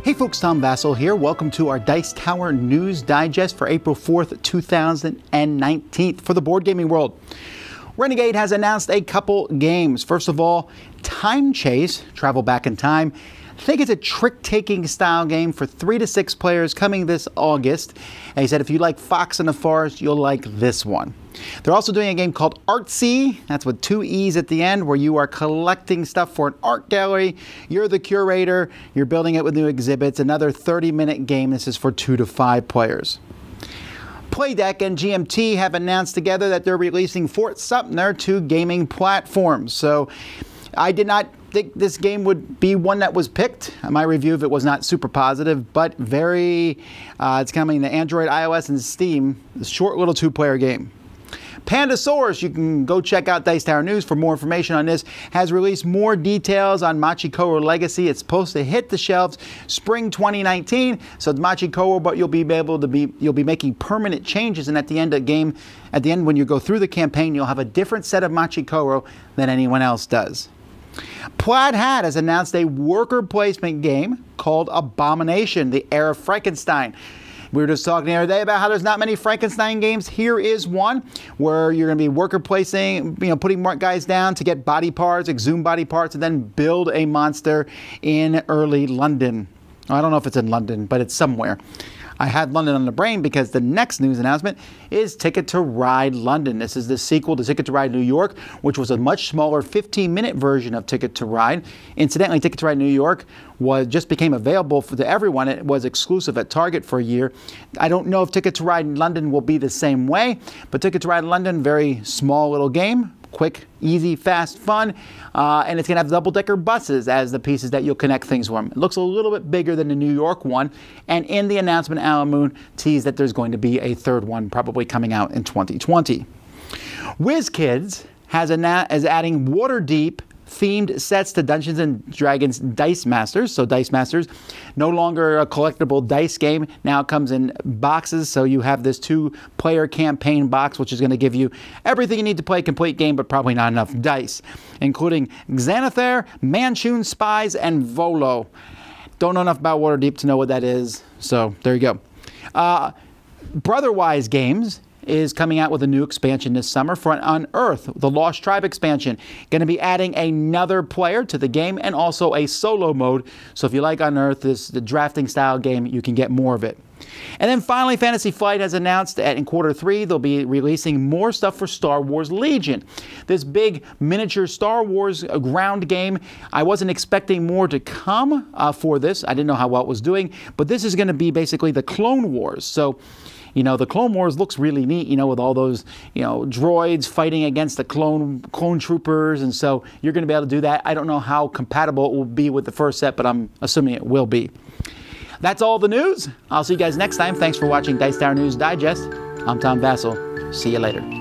Hey folks, Tom Vasel here. Welcome to our Dice Tower News Digest for April 4th, 2019 for the board gaming world. Renegade has announced a couple games. First of all, Time Chase, Travel Back in Time. I think it's a trick-taking style game for 3 to 6 players coming this August. And he said if you like Fox in the Forest, you'll like this one. They're also doing a game called Artsee, that's with 2 E's at the end, where you are collecting stuff for an art gallery. You're the curator, you're building it with new exhibits. Another 30-minute game. This is for 2 to 5 players. Playdeck and GMT have announced together that they're releasing Fort Sumter to gaming platforms. So I did not think this game would be one that was picked. My review of it was not super positive, but it's coming to Android, iOS, and Steam. A short little 2-player game. Pandasaurus, you can go check out Dice Tower News for more information on this, has released more details on Machikoro Legacy. It's supposed to hit the shelves spring 2019. So it's Machikoro, but you'll be making permanent changes, and at the end of the game, when you go through the campaign, you'll have a different set of Machikoro than anyone else does. Plaid has announced a worker placement game called Abomination, the Heir of Frankenstein. We were just talking the other day about how there's not many Frankenstein games. Here is one where you're going to be worker placing, putting guys down to get body parts, exhume body parts, and then build a monster in early London. I don't know if it's in London, but it's somewhere. I had London on the brain because the next news announcement is Ticket to Ride London. This is the sequel to Ticket to Ride New York, which was a much smaller 15-minute version of Ticket to Ride. Incidentally, Ticket to Ride New York just became available to everyone. It was exclusive at Target for a year. I don't know if Ticket to Ride London will be the same way, but Ticket to Ride London, very small little game. Quick, easy, fast, fun, and it's going to have double-decker buses as the pieces that you'll connect things from. It looks a little bit bigger than the New York one, and in the announcement, Alan Moon teased that there's going to be a third one probably coming out in 2020. Wizkids is adding Waterdeep themed sets to Dungeons & Dragons Dice Masters. So Dice Masters, no longer a collectible dice game, now comes in boxes. So you have this 2-player campaign box, which is going to give you everything you need to play a complete game, but probably not enough dice, including Xanather, Manchun Spies, and Volo. Don't know enough about Waterdeep to know what that is, so there you go. Brotherwise Games is coming out with a new expansion this summer for Unearth, the Lost Tribe expansion. Going to be adding another player to the game and also a solo mode. So if you like Unearth, the drafting style game, you can get more of it. And then finally, Fantasy Flight has announced that in Q3 they'll be releasing more stuff for Star Wars Legion. This big miniature Star Wars ground game. I wasn't expecting more to come for this. I didn't know how well it was doing, but this is going to be basically the Clone Wars. So the Clone Wars looks really neat, with all those, droids fighting against the clone troopers, and so you're going to be able to do that. I don't know how compatible it will be with the first set, but I'm assuming it will be. That's all the news. I'll see you guys next time. Thanks for watching Dice Tower News Digest. I'm Tom Vasel. See you later.